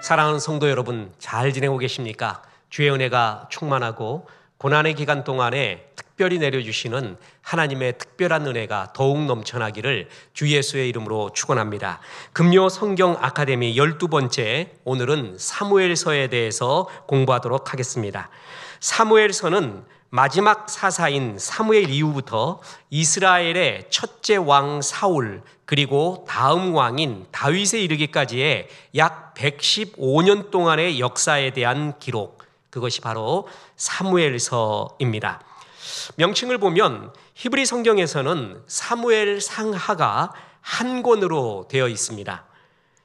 사랑하는 성도 여러분, 잘 지내고 계십니까? 주의 은혜가 충만하고 고난의 기간 동안에 특별히 내려주시는 하나님의 특별한 은혜가 더욱 넘쳐나기를 주 예수의 이름으로 축원합니다. 금요 성경 아카데미 12번째, 오늘은 사무엘서에 대해서 공부하도록 하겠습니다. 사무엘서는 마지막 사사인 사무엘 이후부터 이스라엘의 첫째 왕 사울, 그리고 다음 왕인 다윗에 이르기까지의 약 115년 동안의 역사에 대한 기록, 그것이 바로 사무엘서입니다. 명칭을 보면 히브리 성경에서는 사무엘 상하가 한 권으로 되어 있습니다.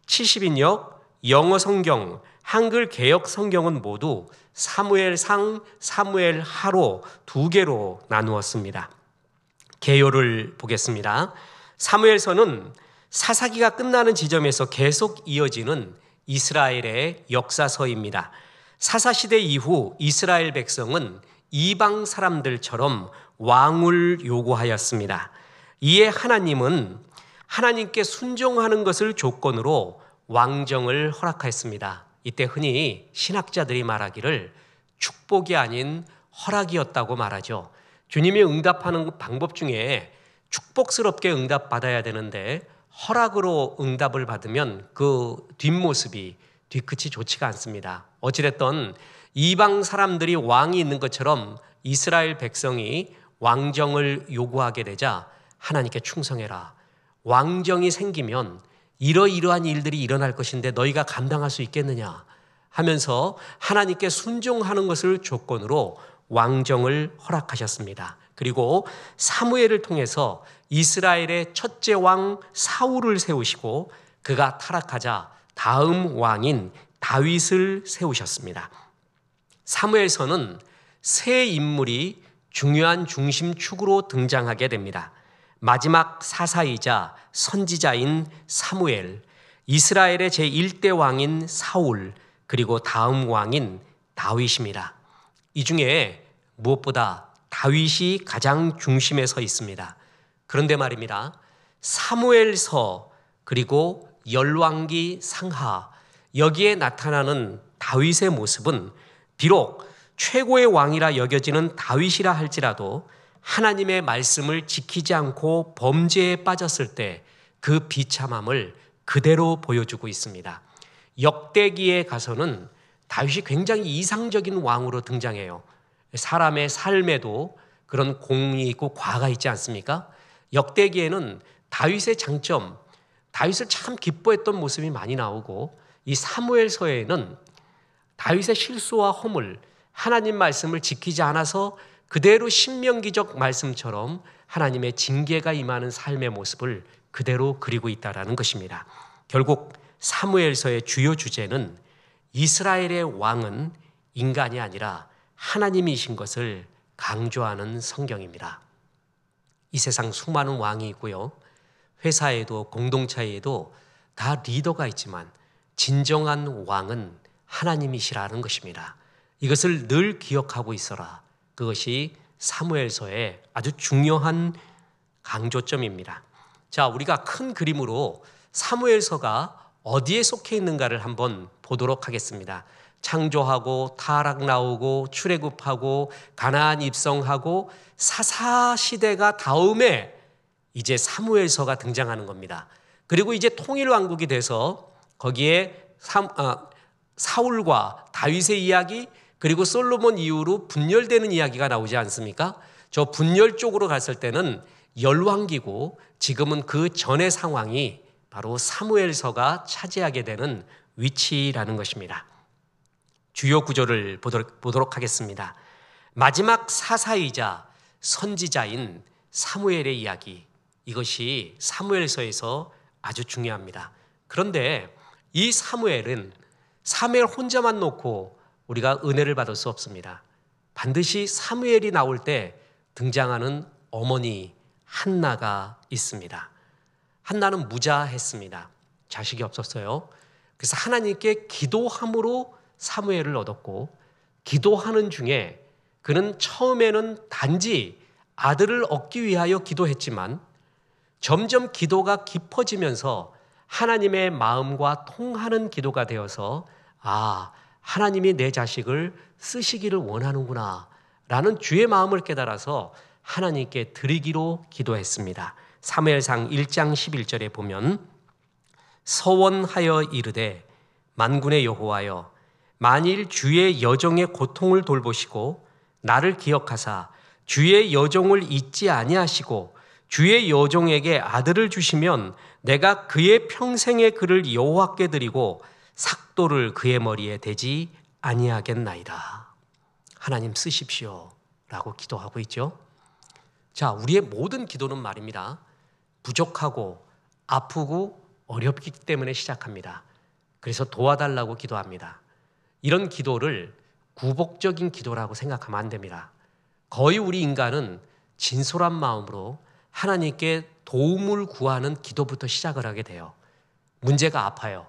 70인역, 영어 성경, 한글 개역 성경은 모두 사무엘상, 사무엘하로 두 개로 나누었습니다. 개요를 보겠습니다. 사무엘서는 사사기가 끝나는 지점에서 계속 이어지는 이스라엘의 역사서입니다. 사사시대 이후 이스라엘 백성은 이방 사람들처럼 왕을 요구하였습니다. 이에 하나님은 하나님께 순종하는 것을 조건으로 왕정을 허락하였습니다. 이때 흔히 신학자들이 말하기를 축복이 아닌 허락이었다고 말하죠. 주님이 응답하는 방법 중에 축복스럽게 응답받아야 되는데 허락으로 응답을 받으면 그 뒷모습이, 뒤끝이 좋지가 않습니다. 어찌됐든 이방 사람들이 왕이 있는 것처럼 이스라엘 백성이 왕정을 요구하게 되자 하나님께 충성해라. 왕정이 생기면 이러이러한 일들이 일어날 것인데 너희가 감당할 수 있겠느냐 하면서 하나님께 순종하는 것을 조건으로 왕정을 허락하셨습니다. 그리고 사무엘을 통해서 이스라엘의 첫째 왕 사울을 세우시고 그가 타락하자 다음 왕인 다윗을 세우셨습니다. 사무엘서는 세 인물이 중요한 중심축으로 등장하게 됩니다. 마지막 사사이자 선지자인 사무엘, 이스라엘의 제1대 왕인 사울, 그리고 다음 왕인 다윗입니다. 이 중에 무엇보다 다윗이 가장 중심에 서 있습니다. 그런데 말입니다. 사무엘서 그리고 열왕기 상하, 여기에 나타나는 다윗의 모습은 비록 최고의 왕이라 여겨지는 다윗이라 할지라도 하나님의 말씀을 지키지 않고 범죄에 빠졌을 때 그 비참함을 그대로 보여주고 있습니다. 역대기에 가서는 다윗이 굉장히 이상적인 왕으로 등장해요. 사람의 삶에도 그런 공이 있고 과가 있지 않습니까? 역대기에는 다윗의 장점, 다윗을 참 기뻐했던 모습이 많이 나오고, 이 사무엘서에는 다윗의 실수와 허물, 하나님 말씀을 지키지 않아서 그대로 신명기적 말씀처럼 하나님의 징계가 임하는 삶의 모습을 그대로 그리고 있다는 것입니다. 결국 사무엘서의 주요 주제는 이스라엘의 왕은 인간이 아니라 하나님이신 것을 강조하는 성경입니다. 이 세상 수많은 왕이 있고요. 회사에도 공동체에도 다 리더가 있지만 진정한 왕은 하나님이시라는 것입니다. 이것을 늘 기억하고 있어라. 그것이 사무엘서의 아주 중요한 강조점입니다. 자, 우리가 큰 그림으로 사무엘서가 어디에 속해 있는가를 한번 보도록 하겠습니다. 창조하고 타락 나오고 출애굽하고 가나안 입성하고 사사시대가 다음에 이제 사무엘서가 등장하는 겁니다. 그리고 이제 통일왕국이 돼서 거기에 사울과 다윗의 이야기, 그리고 솔로몬 이후로 분열되는 이야기가 나오지 않습니까? 저 분열 쪽으로 갔을 때는 열왕기고, 지금은 그 전의 상황이 바로 사무엘서가 차지하게 되는 위치라는 것입니다. 주요 구조를 보도록 하겠습니다. 마지막 사사이자 선지자인 사무엘의 이야기, 이것이 사무엘서에서 아주 중요합니다. 그런데 이 사무엘은 사무엘 혼자만 놓고 우리가 은혜를 받을 수 없습니다. 반드시 사무엘이 나올 때 등장하는 어머니 한나가 있습니다. 한나는 무자했습니다. 자식이 없었어요. 그래서 하나님께 기도함으로 사무엘을 얻었고, 기도하는 중에 그는 처음에는 단지 아들을 얻기 위하여 기도했지만 점점 기도가 깊어지면서 하나님의 마음과 통하는 기도가 되어서 하나님이 내 자식을 쓰시기를 원하는구나 라는 주의 마음을 깨달아서 하나님께 드리기로 기도했습니다. 사무엘상 1장 11절에 보면 서원하여 이르되 만군의 여호와여 만일 주의 여종의 고통을 돌보시고 나를 기억하사 주의 여종을 잊지 아니하시고 주의 여종에게 아들을 주시면 내가 그의 평생의 그를 여호와께 드리고 삭도를 그의 머리에 대지 아니하겠나이다. 하나님 쓰십시오 라고 기도하고 있죠. 자, 우리의 모든 기도는 말입니다. 부족하고 아프고 어렵기 때문에 시작합니다. 그래서 도와달라고 기도합니다. 이런 기도를 굴복적인 기도라고 생각하면 안 됩니다. 거의 우리 인간은 진솔한 마음으로 하나님께 도움을 구하는 기도부터 시작을 하게 돼요. 문제가 아파요.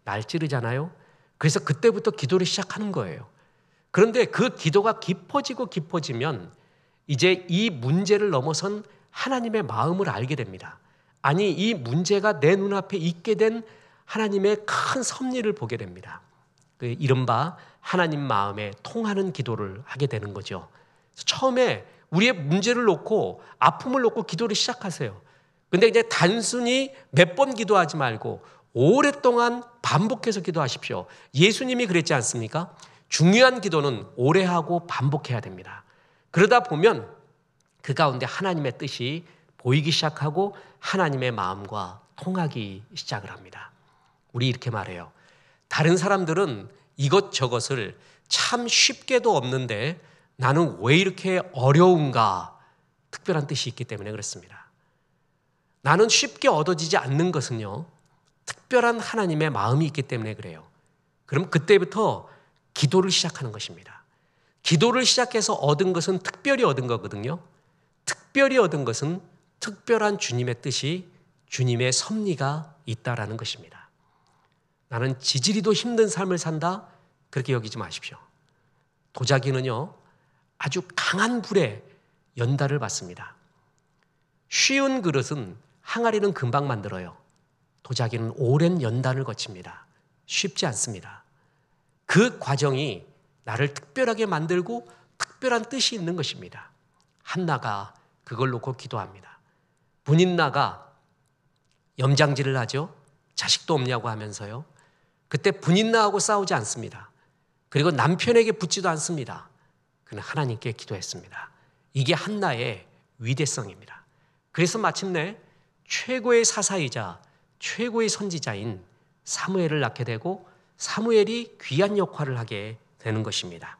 날 찌르잖아요. 그래서 그때부터 기도를 시작하는 거예요. 그런데 그 기도가 깊어지면 이제 이 문제를 넘어선 하나님의 마음을 알게 됩니다. 아니, 이 문제가 내 눈앞에 있게 된 하나님의 큰 섭리를 보게 됩니다. 그 이른바 하나님 마음에 통하는 기도를 하게 되는 거죠. 처음에 우리의 문제를 놓고 아픔을 놓고 기도를 시작하세요. 근데 이제 단순히 몇 번 기도하지 말고 오랫동안 반복해서 기도하십시오. 예수님이 그랬지 않습니까? 중요한 기도는 오래 하고 반복해야 됩니다. 그러다 보면 그 가운데 하나님의 뜻이 보이기 시작하고 하나님의 마음과 통하기 시작을 합니다. 우리 이렇게 말해요. 다른 사람들은 이것저것을 참 쉽게도 없는데 나는 왜 이렇게 어려운가? 특별한 뜻이 있기 때문에 그렇습니다. 나는 쉽게 얻어지지 않는 것은요, 특별한 하나님의 마음이 있기 때문에 그래요. 그럼 그때부터 기도를 시작하는 것입니다. 기도를 시작해서 얻은 것은 특별히 얻은 거거든요. 특별히 얻은 것은 특별한 주님의 뜻이, 주님의 섭리가 있다라는 것입니다. 나는 지지리도 힘든 삶을 산다? 그렇게 여기지 마십시오. 도자기는요, 아주 강한 불에 연달을 받습니다. 쉬운 그릇은 항아리는 금방 만들어요. 도자기는 오랜 연단을 거칩니다. 쉽지 않습니다. 그 과정이 나를 특별하게 만들고 특별한 뜻이 있는 것입니다. 한나가 그걸 놓고 기도합니다. 분인나가 염장질을 하죠. 자식도 없냐고 하면서요. 그때 분인나하고 싸우지 않습니다. 그리고 남편에게 붙지도 않습니다. 그는 하나님께 기도했습니다. 이게 한나의 위대성입니다. 그래서 마침내 최고의 사사이자 최고의 선지자인 사무엘을 낳게 되고 사무엘이 귀한 역할을 하게 되는 것입니다.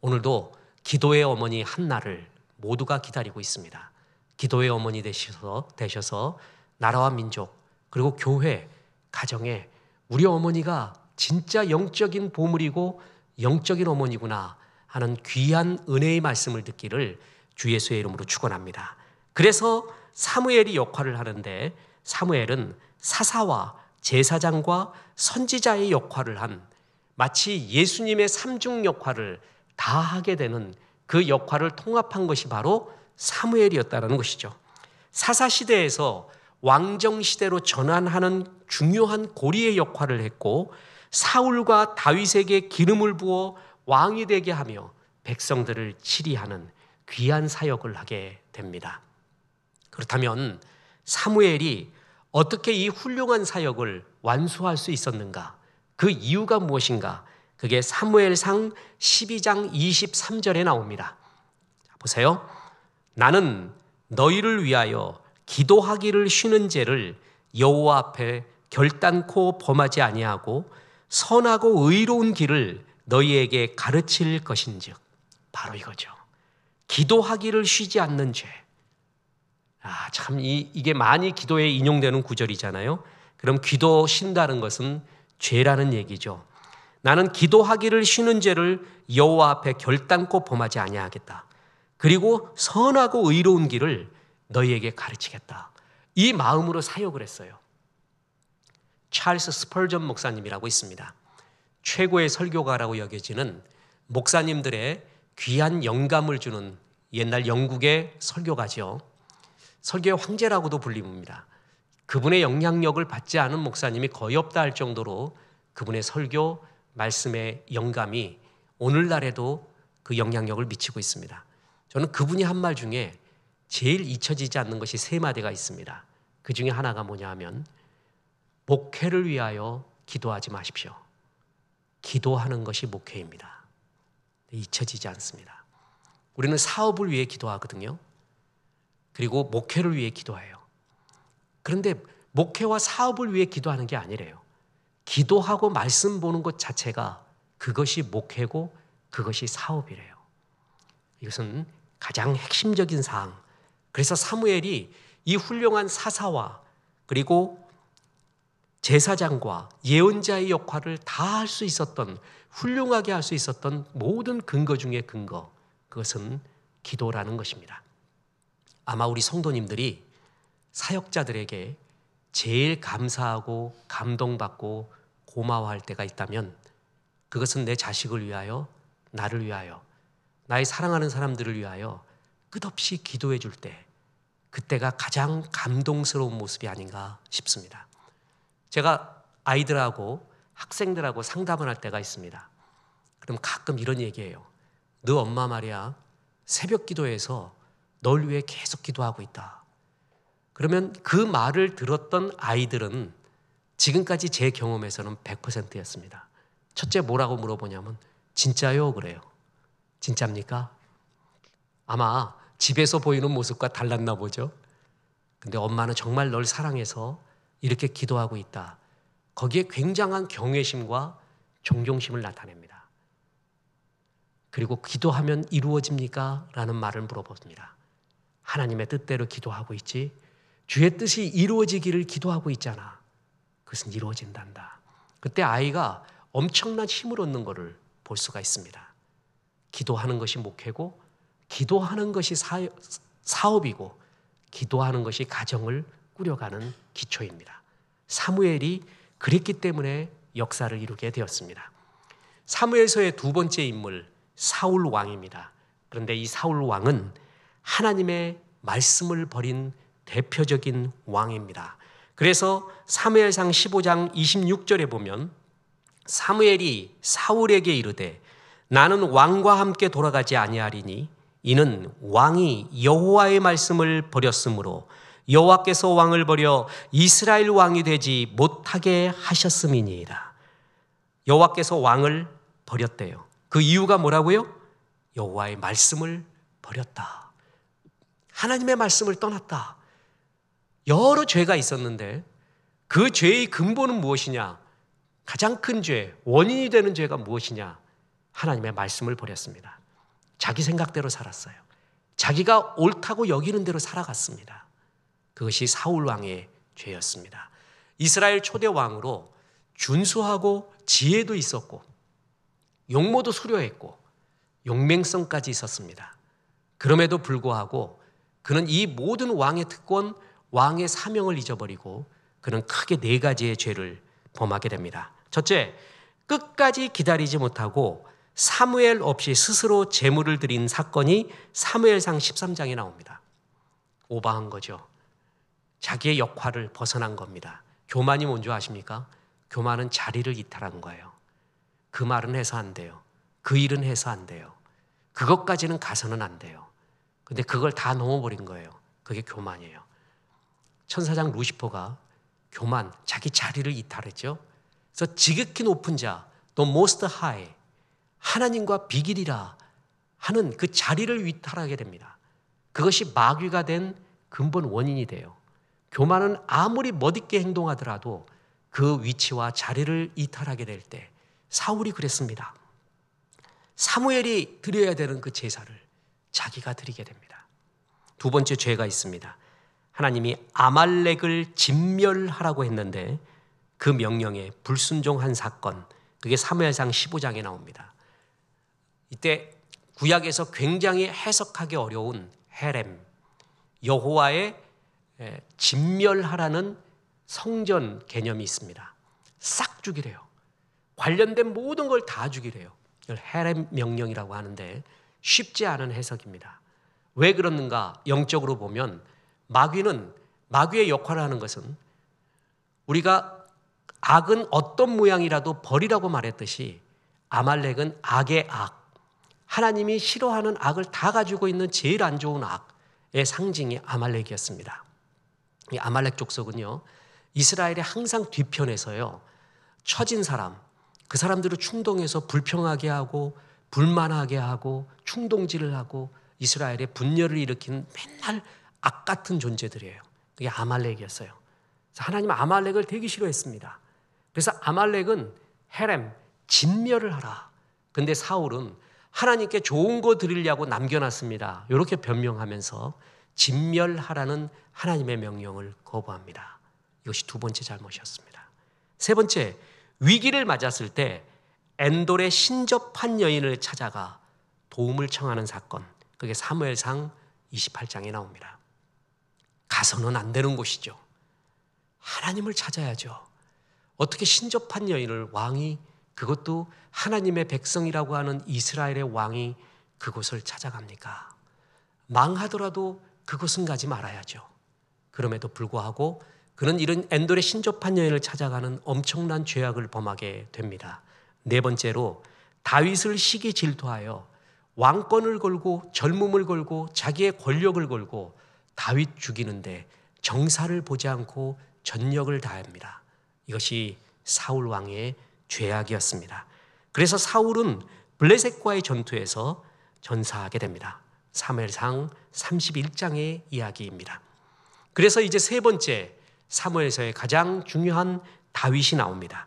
오늘도 기도의 어머니 한나를 모두가 기다리고 있습니다. 기도의 어머니 되셔서 나라와 민족 그리고 교회, 가정에 우리 어머니가 진짜 영적인 보물이고 영적인 어머니구나 하는 귀한 은혜의 말씀을 듣기를 주 예수의 이름으로 축원합니다. 그래서 사무엘이 역할을 하는데 사무엘은 사사와 제사장과 선지자의 역할을 한 마치 예수님의 삼중 역할을 다 하게 되는 그 역할을 통합한 것이 바로 사무엘이었다는 것이죠. 사사시대에서 왕정시대로 전환하는 중요한 고리의 역할을 했고 사울과 다윗에게 기름을 부어 왕이 되게 하며 백성들을 치리하는 귀한 사역을 하게 됩니다. 그렇다면 사무엘이 어떻게 이 훌륭한 사역을 완수할 수 있었는가? 그 이유가 무엇인가? 그게 사무엘상 12장 23절에 나옵니다. 보세요. 나는 너희를 위하여 기도하기를 쉬는 죄를 여호와 앞에 결단코 범하지 아니하고 선하고 의로운 길을 너희에게 가르칠 것인즉. 바로 이거죠. 기도하기를 쉬지 않는 죄. 참 이게 많이 기도에 인용되는 구절이잖아요. 그럼 기도 쉰다는 것은 죄라는 얘기죠. 나는 기도하기를 쉬는 죄를 여호와 앞에 결단코 범하지 아니하겠다. 그리고 선하고 의로운 길을 너희에게 가르치겠다. 이 마음으로 사역을 했어요. 찰스 스펄전 목사님이라고 있습니다. 최고의 설교가라고 여겨지는 목사님들의 귀한 영감을 주는 옛날 영국의 설교가죠. 설교의 황제라고도 불립니다. 그분의 영향력을 받지 않은 목사님이 거의 없다 할 정도로 그분의 설교 말씀의 영감이 오늘날에도 그 영향력을 미치고 있습니다. 저는 그분이 한 말 중에 제일 잊혀지지 않는 것이 세 마디가 있습니다. 그 중에 하나가 뭐냐 하면 목회를 위하여 기도하지 마십시오. 기도하는 것이 목회입니다. 잊혀지지 않습니다. 우리는 사업을 위해 기도하거든요. 그리고 목회를 위해 기도해요. 그런데 목회와 사업을 위해 기도하는 게 아니래요. 기도하고 말씀 보는 것 자체가 그것이 목회고 그것이 사업이래요. 이것은 가장 핵심적인 사항. 그래서 사무엘이 이 훌륭한 사사와 그리고 제사장과 예언자의 역할을 다 할 수 있었던, 훌륭하게 할 수 있었던 모든 근거 중에 근거, 그것은 기도라는 것입니다. 아마 우리 성도님들이 사역자들에게 제일 감사하고 감동받고 고마워할 때가 있다면 그것은 내 자식을 위하여, 나를 위하여, 나의 사랑하는 사람들을 위하여 끝없이 기도해 줄 때, 그때가 가장 감동스러운 모습이 아닌가 싶습니다. 제가 아이들하고 학생들하고 상담을 할 때가 있습니다. 그럼 가끔 이런 얘기해요. 너 엄마 말이야, 새벽 기도에서 널 위해 계속 기도하고 있다. 그러면 그 말을 들었던 아이들은 지금까지 제 경험에서는 100%였습니다. 첫째 뭐라고 물어보냐면 진짜요? 그래요. 진짜입니까? 아마 집에서 보이는 모습과 달랐나 보죠. 근데 엄마는 정말 널 사랑해서 이렇게 기도하고 있다. 거기에 굉장한 경외심과 존경심을 나타냅니다. 그리고 기도하면 이루어집니까? 라는 말을 물어봅니다. 하나님의 뜻대로 기도하고 있지? 주의 뜻이 이루어지기를 기도하고 있잖아. 그것은 이루어진단다. 그때 아이가 엄청난 힘을 얻는 것을 볼 수가 있습니다. 기도하는 것이 목회고, 기도하는 것이 사업이고, 기도하는 것이 가정을 꾸려가는 기초입니다. 사무엘이 그랬기 때문에 역사를 이루게 되었습니다. 사무엘서의 두 번째 인물 사울 왕입니다. 그런데 이 사울 왕은 하나님의 말씀을 버린 대표적인 왕입니다. 그래서 사무엘상 15장 26절에 보면 사무엘이 사울에게 이르되 나는 왕과 함께 돌아가지 아니하리니 이는 왕이 여호와의 말씀을 버렸으므로 여호와께서 왕을 버려 이스라엘 왕이 되지 못하게 하셨음이니이다. 여호와께서 왕을 버렸대요. 그 이유가 뭐라고요? 여호와의 말씀을 버렸다. 하나님의 말씀을 떠났다. 여러 죄가 있었는데 그 죄의 근본은 무엇이냐? 가장 큰 죄, 원인이 되는 죄가 무엇이냐? 하나님의 말씀을 버렸습니다. 자기 생각대로 살았어요. 자기가 옳다고 여기는 대로 살아갔습니다. 그것이 사울 왕의 죄였습니다. 이스라엘 초대 왕으로 준수하고 지혜도 있었고 용모도 수려했고 용맹성까지 있었습니다. 그럼에도 불구하고 그는 이 모든 왕의 특권, 왕의 사명을 잊어버리고 그는 크게 네 가지의 죄를 범하게 됩니다. 첫째, 끝까지 기다리지 못하고 사무엘 없이 스스로 제물을 드린 사건이 사무엘상 13장에 나옵니다. 오버한 거죠. 자기의 역할을 벗어난 겁니다. 교만이 뭔지 아십니까? 교만은 자리를 이탈한 거예요. 그 말은 해서 안 돼요. 그 일은 해서 안 돼요. 그것까지는 가서는 안 돼요. 근데 그걸 다 넘어버린 거예요. 그게 교만이에요. 천사장 루시퍼가 교만, 자기 자리를 이탈했죠. 그래서 지극히 높은 자, 또 most high, 하나님과 비길이라 하는 그 자리를 이탈하게 됩니다. 그것이 마귀가 된 근본 원인이 돼요. 교만은 아무리 멋있게 행동하더라도 그 위치와 자리를 이탈하게 될 때 사울이 그랬습니다. 사무엘이 드려야 되는 그 제사를 자기가 드리게 됩니다. 두 번째 죄가 있습니다. 하나님이 아말렉을 진멸하라고 했는데 그 명령에 불순종한 사건, 그게 사무엘상 15장에 나옵니다. 이때 구약에서 굉장히 해석하기 어려운 헤렘, 여호와의 진멸하라는 성전 개념이 있습니다. 싹 죽이래요. 관련된 모든 걸 다 죽이래요. 이걸 헤렘 명령이라고 하는데 쉽지 않은 해석입니다. 왜 그러는가? 영적으로 보면 마귀의 역할을 하는 것은 우리가 악은 어떤 모양이라도 버리라고 말했듯이 아말렉은 악의 악, 하나님이 싫어하는 악을 다 가지고 있는 제일 안 좋은 악의 상징이 아말렉이었습니다. 이 아말렉 족속은요, 이스라엘의 항상 뒤편에서요, 처진 사람, 그 사람들을 충동해서 불평하게 하고 불만하게 하고 충동질을 하고 이스라엘의 분열을 일으키는 맨날 악 같은 존재들이에요. 그게 아말렉이었어요. 그래서 하나님은 아말렉을 되게 싫어했습니다. 그래서 아말렉은 헤렘, 진멸을 하라. 근데 사울은 하나님께 좋은 거 드리려고 남겨놨습니다. 이렇게 변명하면서 진멸하라는 하나님의 명령을 거부합니다. 이것이 두 번째 잘못이었습니다. 세 번째, 위기를 맞았을 때 엔돌의 신접한 여인을 찾아가 도움을 청하는 사건, 그게 사무엘상 28장에 나옵니다. 가서는 안 되는 곳이죠. 하나님을 찾아야죠. 어떻게 신접한 여인을 왕이, 그것도 하나님의 백성이라고 하는 이스라엘의 왕이 그곳을 찾아갑니까? 망하더라도 그곳은 가지 말아야죠. 그럼에도 불구하고 그는 이런 엔돌의 신접한 여인을 찾아가는 엄청난 죄악을 범하게 됩니다. 네 번째로 다윗을 시기 질투하여 왕권을 걸고 젊음을 걸고 자기의 권력을 걸고 다윗 죽이는데 정사를 보지 않고 전력을 다합니다. 이것이 사울 왕의 죄악이었습니다. 그래서 사울은 블레셋과의 전투에서 전사하게 됩니다. 사무엘상 31장의 이야기입니다. 그래서 이제 세 번째 사무엘서의 가장 중요한 다윗이 나옵니다.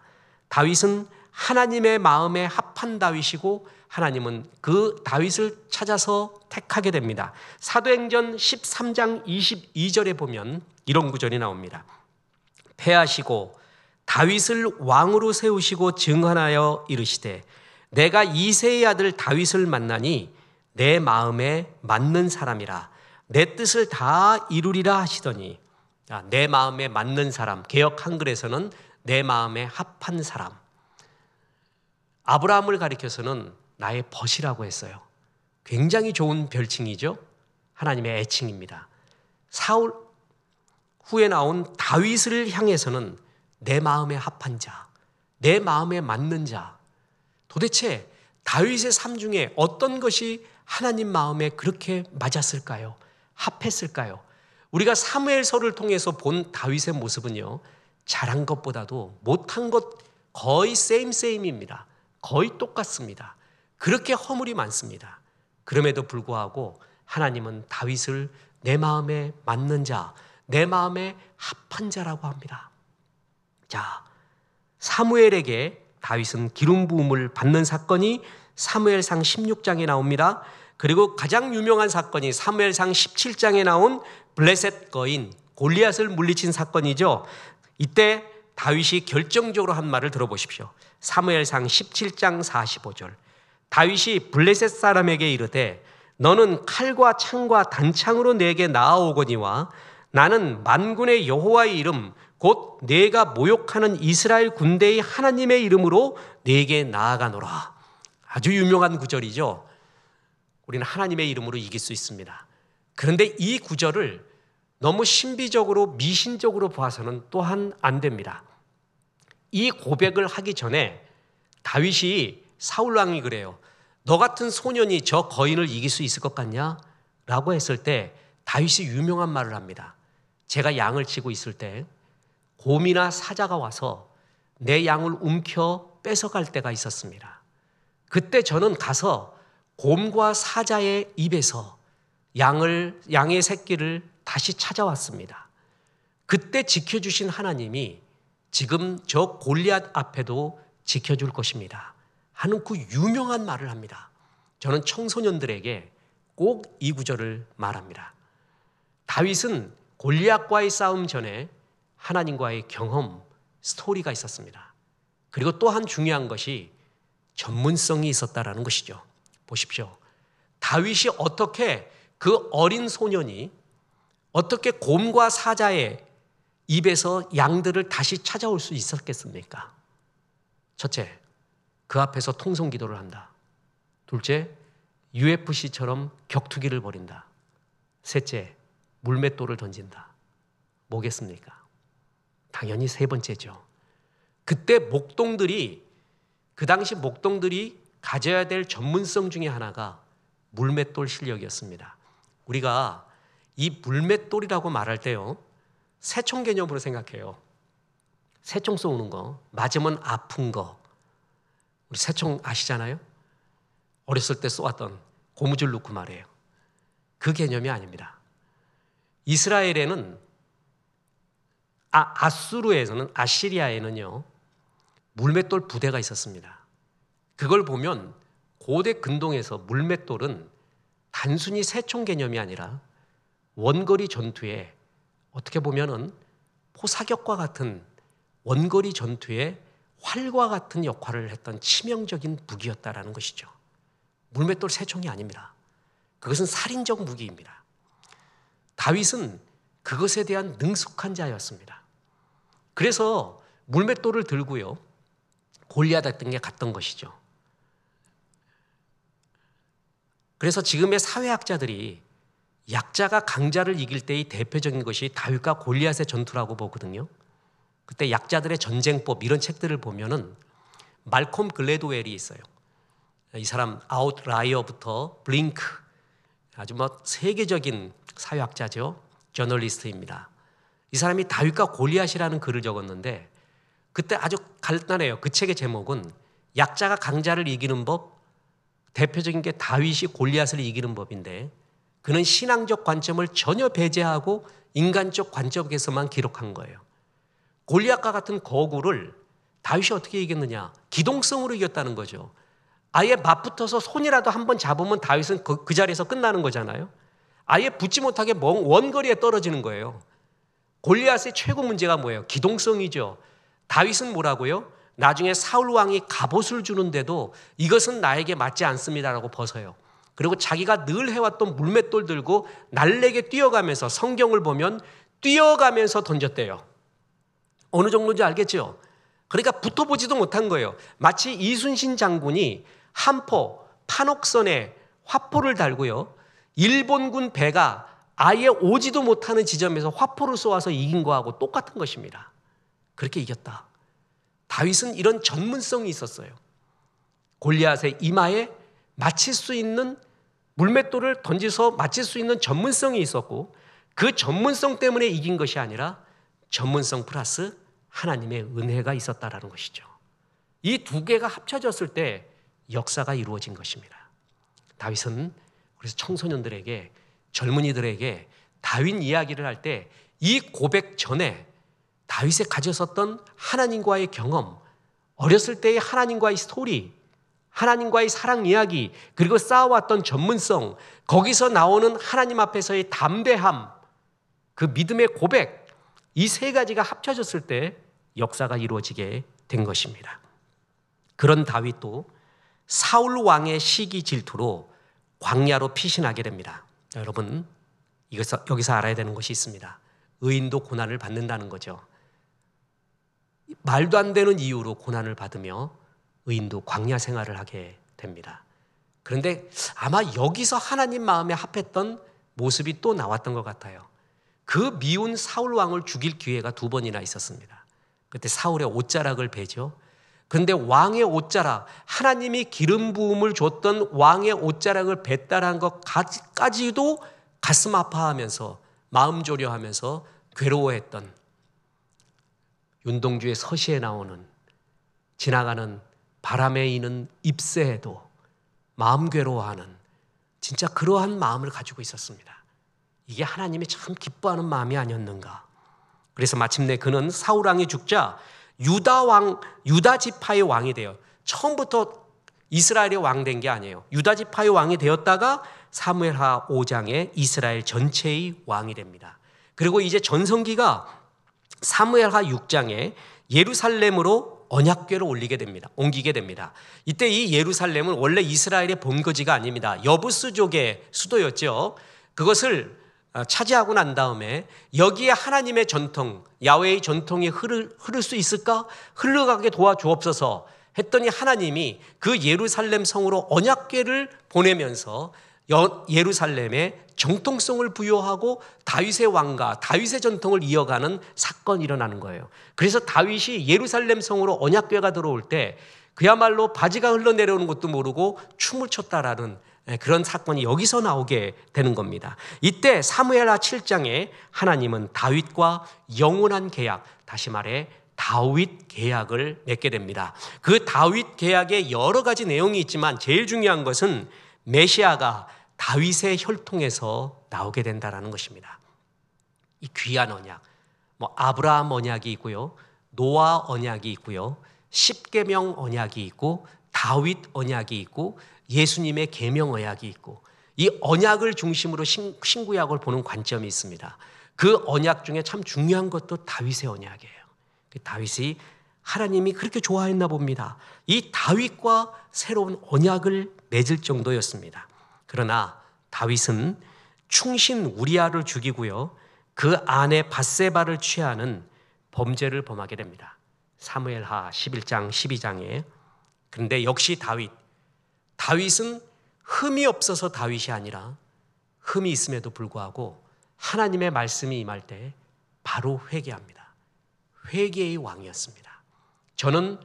다윗은 하나님의 마음에 합한 다윗이고 하나님은 그 다윗을 찾아서 택하게 됩니다. 사도행전 13장 22절에 보면 이런 구절이 나옵니다. 패하시고 다윗을 왕으로 세우시고 증언하여 이르시되 내가 이새의 아들 다윗을 만나니 내 마음에 맞는 사람이라 내 뜻을 다 이루리라 하시더니, 내 마음에 맞는 사람, 개역 한글에서는 내 마음에 합한 사람, 아브라함을 가리켜서는 나의 벗이라고 했어요. 굉장히 좋은 별칭이죠. 하나님의 애칭입니다. 사울 후에 나온 다윗을 향해서는 내 마음에 합한 자, 내 마음에 맞는 자. 도대체 다윗의 삶 중에 어떤 것이 하나님 마음에 그렇게 맞았을까요? 합했을까요? 우리가 사무엘서를 통해서 본 다윗의 모습은요, 잘한 것보다도 못한 것 거의 세임입니다. 거의 똑같습니다. 그렇게 허물이 많습니다. 그럼에도 불구하고 하나님은 다윗을 내 마음에 맞는 자, 내 마음에 합한 자라고 합니다. 자, 사무엘에게 다윗은 기름 부음을 받는 사건이 사무엘상 16장에 나옵니다. 그리고 가장 유명한 사건이 사무엘상 17장에 나온 블레셋 거인 골리앗을 물리친 사건이죠. 이때 다윗이 결정적으로 한 말을 들어보십시오. 사무엘상 17장 45절. 다윗이 블레셋 사람에게 이르되 너는 칼과 창과 단창으로 내게 나아오거니와 나는 만군의 여호와의 이름 곧 내가 모욕하는 이스라엘 군대의 하나님의 이름으로 내게 나아가노라. 아주 유명한 구절이죠. 우리는 하나님의 이름으로 이길 수 있습니다. 그런데 이 구절을 너무 신비적으로 미신적으로 봐서는 또한 안 됩니다. 이 고백을 하기 전에 다윗이 사울 왕이 그래요. 너 같은 소년이 저 거인을 이길 수 있을 것 같냐? 라고 했을 때 다윗이 유명한 말을 합니다. 제가 양을 치고 있을 때 곰이나 사자가 와서 내 양을 움켜 뺏어갈 때가 있었습니다. 그때 저는 가서 곰과 사자의 입에서 양의 새끼를 다시 찾아왔습니다. 그때 지켜주신 하나님이 지금 저 골리앗 앞에도 지켜줄 것입니다 하는 그 유명한 말을 합니다. 저는 청소년들에게 꼭 이 구절을 말합니다. 다윗은 골리앗과의 싸움 전에 하나님과의 경험, 스토리가 있었습니다. 그리고 또 한 중요한 것이 전문성이 있었다라는 것이죠. 보십시오. 다윗이 어떻게 그 어린 소년이 어떻게 곰과 사자의 입에서 양들을 다시 찾아올 수 있었겠습니까? 첫째, 그 앞에서 통성 기도를 한다. 둘째, UFC처럼 격투기를 벌인다. 셋째, 물맷돌을 던진다. 뭐겠습니까? 당연히 세 번째죠. 그때 그 당시 목동들이 가져야 될 전문성 중에 하나가 물맷돌 실력이었습니다. 우리가 이 물맷돌이라고 말할 때요, 새총 개념으로 생각해요. 새총 쏘는 거, 맞으면 아픈 거. 우리 새총 아시잖아요? 어렸을 때 쏘았던 고무줄 넣고 말이에요. 그 개념이 아닙니다. 이스라엘에는 아수르에서는, 아시리아에는요, 물맷돌 부대가 있었습니다. 그걸 보면 고대 근동에서 물맷돌은 단순히 새총 개념이 아니라 원거리 전투에, 어떻게 보면은 포사격과 같은 원거리 전투에 활과 같은 역할을 했던 치명적인 무기였다라는 것이죠. 물맷돌 새총이 아닙니다. 그것은 살인적 무기입니다. 다윗은 그것에 대한 능숙한 자였습니다. 그래서 물맷돌을 들고요, 골리앗 등에 갔던 것이죠. 그래서 지금의 사회학자들이 약자가 강자를 이길 때의 대표적인 것이 다윗과 골리앗의 전투라고 보거든요. 그때 약자들의 전쟁법, 이런 책들을 보면은 말콤 글래드웰이 있어요. 이 사람 아웃라이어부터 블링크, 아주 세계적인 사회학자죠. 저널리스트입니다. 이 사람이 다윗과 골리앗이라는 글을 적었는데 그때 아주 간단해요. 그 책의 제목은 약자가 강자를 이기는 법, 대표적인 게 다윗이 골리앗을 이기는 법인데, 그는 신앙적 관점을 전혀 배제하고 인간적 관점에서만 기록한 거예요. 골리앗과 같은 거구를 다윗이 어떻게 이겼느냐? 기동성으로 이겼다는 거죠. 아예 맞붙어서 손이라도 한번 잡으면 다윗은 그 자리에서 끝나는 거잖아요. 아예 붙지 못하게 원거리에 떨어지는 거예요. 골리앗의 최고 문제가 뭐예요? 기동성이죠. 다윗은 뭐라고요? 나중에 사울 왕이 갑옷을 주는데도 이것은 나에게 맞지 않습니다라고 벗어요. 그리고 자기가 늘 해왔던 물맷돌 들고 날래게 뛰어가면서, 성경을 보면 뛰어가면서 던졌대요. 어느 정도인지 알겠죠? 그러니까 붙어보지도 못한 거예요. 마치 이순신 장군이 한포, 판옥선에 화포를 달고요, 일본군 배가 아예 오지도 못하는 지점에서 화포를 쏘아서 이긴 거하고 똑같은 것입니다. 그렇게 이겼다. 다윗은 이런 전문성이 있었어요. 골리앗의 이마에 맞힐 수 있는, 물맷돌을 던져서 맞힐 수 있는 전문성이 있었고, 그 전문성 때문에 이긴 것이 아니라 전문성 플러스 하나님의 은혜가 있었다라는 것이죠. 이 두 개가 합쳐졌을 때 역사가 이루어진 것입니다. 다윗은 그래서 청소년들에게, 젊은이들에게 다윗 이야기를 할 때 이 고백 전에 다윗이 가졌었던 하나님과의 경험, 어렸을 때의 하나님과의 스토리, 하나님과의 사랑 이야기, 그리고 쌓아왔던 전문성, 거기서 나오는 하나님 앞에서의 담대함, 그 믿음의 고백, 이 세 가지가 합쳐졌을 때 역사가 이루어지게 된 것입니다. 그런 다윗도 사울 왕의 시기 질투로 광야로 피신하게 됩니다. 여러분, 여기서 알아야 되는 것이 있습니다. 의인도 고난을 받는다는 거죠. 말도 안 되는 이유로 고난을 받으며 의인도 광야 생활을 하게 됩니다. 그런데 아마 여기서 하나님 마음에 합했던 모습이 또 나왔던 것 같아요. 그 미운 사울 왕을 죽일 기회가 2번이나 있었습니다. 그때 사울의 옷자락을 베죠. 그런데 왕의 옷자락, 하나님이 기름 부음을 줬던 왕의 옷자락을 뱉다라는 것까지도 가슴 아파하면서, 마음 졸여하면서 괴로워했던, 윤동주의 서시에 나오는 지나가는 바람에 이는 잎새에도 마음 괴로워하는, 진짜 그러한 마음을 가지고 있었습니다. 이게 하나님이 참 기뻐하는 마음이 아니었는가. 그래서 마침내 그는 사울 왕이 죽자 유다 지파의 왕이 돼요. 처음부터 이스라엘의 왕 된 게 아니에요. 유다 지파의 왕이 되었다가 사무엘하 5장에 이스라엘 전체의 왕이 됩니다. 그리고 이제 전성기가 사무엘하 6장에 예루살렘으로 언약궤를 옮기게 됩니다. 이때 이 예루살렘은 원래 이스라엘의 본거지가 아닙니다. 여부스족의 수도였죠. 그것을 차지하고 난 다음에 여기에 하나님의 전통, 야훼의 전통이 흐를 수 있을까? 흘러가게 도와주옵소서 했더니 하나님이 그 예루살렘 성으로 언약궤를 보내면서 예루살렘에 정통성을 부여하고 다윗의 왕가, 다윗의 전통을 이어가는 사건이 일어나는 거예요. 그래서 다윗이 예루살렘 성으로 언약궤가 들어올 때 그야말로 바지가 흘러내려오는 것도 모르고 춤을 췄다라는 그런 사건이 여기서 나오게 되는 겁니다. 이때 사무엘하 7장에 하나님은 다윗과 영원한 계약, 다시 말해 다윗 계약을 맺게 됩니다. 그 다윗 계약에 여러 가지 내용이 있지만 제일 중요한 것은 메시아가 다윗의 혈통에서 나오게 된다라는 것입니다. 이 귀한 언약, 아브라함 언약이 있고요, 노아 언약이 있고요, 십계명 언약이 있고, 다윗 언약이 있고, 예수님의 계명 언약이 있고, 이 언약을 중심으로 신구약을 보는 관점이 있습니다. 그 언약 중에 참 중요한 것도 다윗의 언약이에요. 다윗이 하나님이 그렇게 좋아했나 봅니다. 이 다윗과 새로운 언약을 맺을 정도였습니다. 그러나 다윗은 충신 우리아를 죽이고요, 그 아내 밧세바를 취하는 범죄를 범하게 됩니다. 사무엘하 11장 12장에. 그런데 역시 다윗은 흠이 없어서 다윗이 아니라 흠이 있음에도 불구하고 하나님의 말씀이 임할 때 바로 회개합니다. 회개의 왕이었습니다. 저는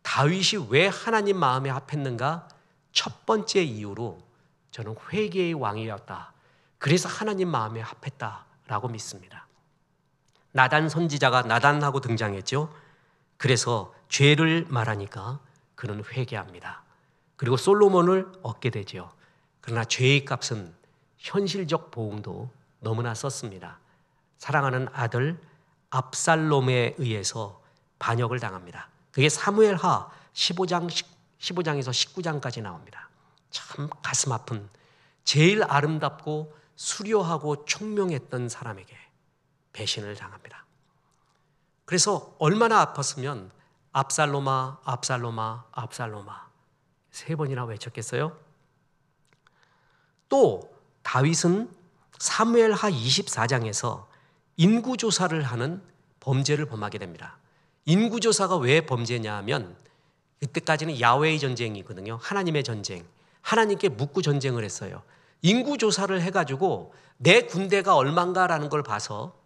다윗이 왜 하나님 마음에 합했는가? 첫 번째 이유로 저는 회개의 왕이었다. 그래서 하나님 마음에 합했다라고 믿습니다. 나단 선지자가 나단하고 등장했죠. 그래서 죄를 말하니까 그는 회개합니다. 그리고 솔로몬을 얻게 되죠. 그러나 죄의 값은 현실적 보응도 너무나 썼습니다. 사랑하는 아들 압살롬에 의해서 반역을 당합니다. 그게 사무엘하 15장에서 19장까지 나옵니다. 참 가슴 아픈, 제일 아름답고 수려하고 총명했던 사람에게 배신을 당합니다. 그래서 얼마나 아팠으면 압살롬아, 압살롬아, 압살롬아 3번이나 외쳤겠어요? 또 다윗은 사무엘하 24장에서 인구조사를 하는 범죄를 범하게 됩니다. 인구조사가 왜 범죄냐 하면 그때까지는 야훼의 전쟁이거든요. 하나님의 전쟁. 하나님께 묻고 전쟁을 했어요. 인구조사를 해가지고 내 군대가 얼만가라는 걸 봐서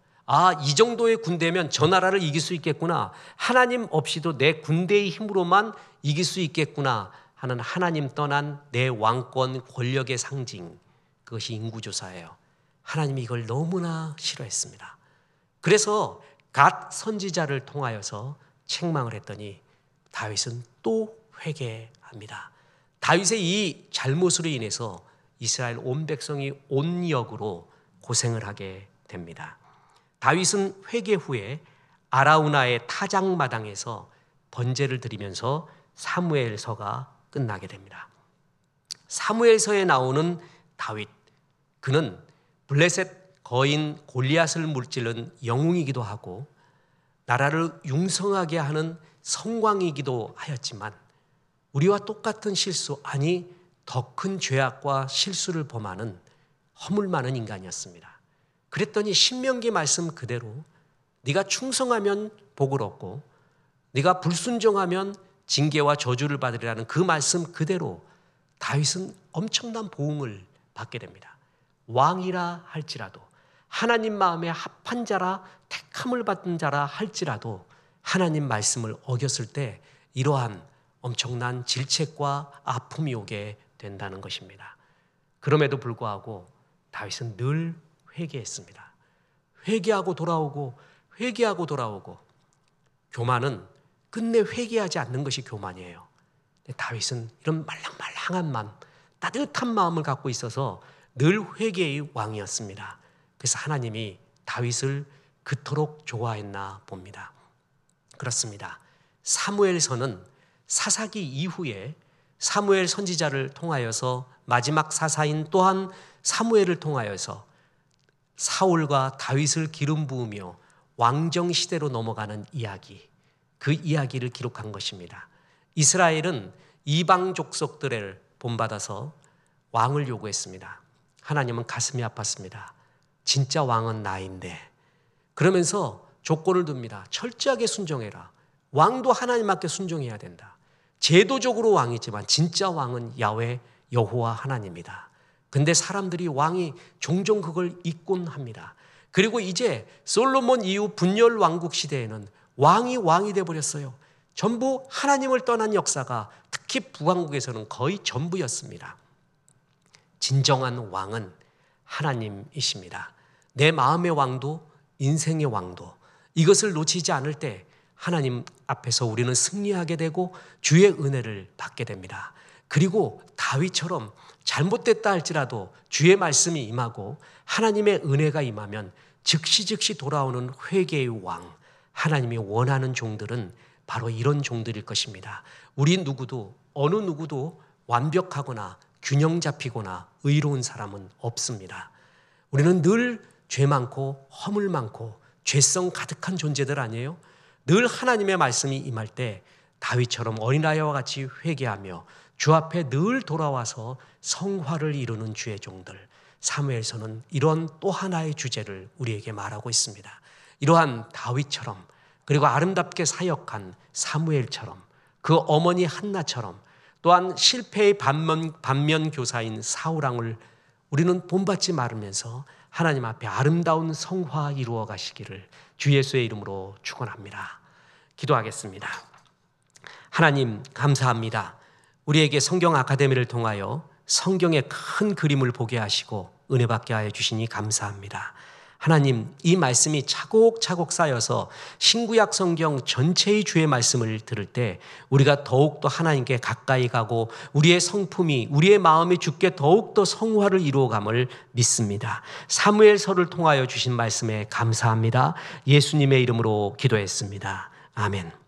이 정도의 군대면 저 나라를 이길 수 있겠구나. 하나님 없이도 내 군대의 힘으로만 이길 수 있겠구나 하는 하나님 떠난 내 왕권 권력의 상징. 그것이 인구조사예요. 하나님이 이걸 너무나 싫어했습니다. 그래서 갓 선지자를 통하여서 책망을 했더니 다윗은 또 회개합니다. 다윗의 이 잘못으로 인해서 이스라엘 온 백성이 온역으로 고생을 하게 됩니다. 다윗은 회개 후에 아라우나의 타작마당에서 번제를 드리면서 사무엘서가 끝나게 됩니다. 사무엘서에 나오는 다윗, 그는 블레셋 거인 골리앗을 물질른 영웅이기도 하고 나라를 융성하게 하는 성광이기도 하였지만 우리와 똑같은 실수, 아니 더 큰 죄악과 실수를 범하는 허물 많은 인간이었습니다. 그랬더니 신명기 말씀 그대로 네가 충성하면 복을 얻고 네가 불순종하면 징계와 저주를 받으리라는 그 말씀 그대로 다윗은 엄청난 보응을 받게 됩니다. 왕이라 할지라도, 하나님 마음에 합한 자라, 택함을 받은 자라 할지라도 하나님 말씀을 어겼을 때 이러한 엄청난 질책과 아픔이 오게 된다는 것입니다. 그럼에도 불구하고 다윗은 늘 회개했습니다. 회개하고 돌아오고 회개하고 돌아오고. 교만은 끝내 회개하지 않는 것이 교만이에요. 다윗은 이런 말랑말랑한 마음, 따뜻한 마음을 갖고 있어서 늘 회개의 왕이었습니다. 그래서 하나님이 다윗을 그토록 좋아했나 봅니다. 그렇습니다. 사무엘서는 사사기 이후에 사무엘 선지자를 통하여서 마지막 사사인 또한 사무엘을 통하여서 사울과 다윗을 기름 부으며 왕정 시대로 넘어가는 이야기, 그 이야기를 기록한 것입니다. 이스라엘은 이방 족속들을 본받아서 왕을 요구했습니다. 하나님은 가슴이 아팠습니다. 진짜 왕은 나인데. 그러면서 조건을 둡니다. 철저하게 순종해라. 왕도 하나님께 순종해야 된다. 제도적으로 왕이지만 진짜 왕은 야훼 여호와 하나님이다. 근데 사람들이 왕이 종종 그걸 잊곤 합니다. 그리고 이제 솔로몬 이후 분열 왕국 시대에는 왕이 되어버렸어요. 전부 하나님을 떠난 역사가 특히 북왕국에서는 거의 전부였습니다. 진정한 왕은 하나님이십니다. 내 마음의 왕도 인생의 왕도 이것을 놓치지 않을 때 하나님 앞에서 우리는 승리하게 되고 주의 은혜를 받게 됩니다. 그리고 다윗처럼 잘못됐다 할지라도 주의 말씀이 임하고 하나님의 은혜가 임하면 즉시 돌아오는 회개의 왕, 하나님이 원하는 종들은 바로 이런 종들일 것입니다. 우리 누구도 어느 누구도 완벽하거나 균형 잡히거나 의로운 사람은 없습니다. 우리는 늘 죄 많고 허물 많고 죄성 가득한 존재들 아니에요? 늘 하나님의 말씀이 임할 때 다윗처럼 어린아이와 같이 회개하며 주 앞에 늘 돌아와서 성화를 이루는 주의 종들, 사무엘서는 이런 또 하나의 주제를 우리에게 말하고 있습니다. 이러한 다윗처럼 그리고 아름답게 사역한 사무엘처럼 그 어머니 한나처럼 또한 실패의 반면 교사인 사울왕을 우리는 본받지 말으면서 하나님 앞에 아름다운 성화 이루어 가시기를 주 예수의 이름으로 축원합니다. 기도하겠습니다. 하나님 감사합니다. 우리에게 성경 아카데미를 통하여 성경의 큰 그림을 보게 하시고 은혜 받게 하여 주시니 감사합니다. 하나님, 이 말씀이 차곡차곡 쌓여서 신구약 성경 전체의 주의 말씀을 들을 때 우리가 더욱더 하나님께 가까이 가고 우리의 성품이 우리의 마음이 주께 더욱더 성화를 이루어감을 믿습니다. 사무엘서를 통하여 주신 말씀에 감사합니다. 예수님의 이름으로 기도했습니다. 아멘.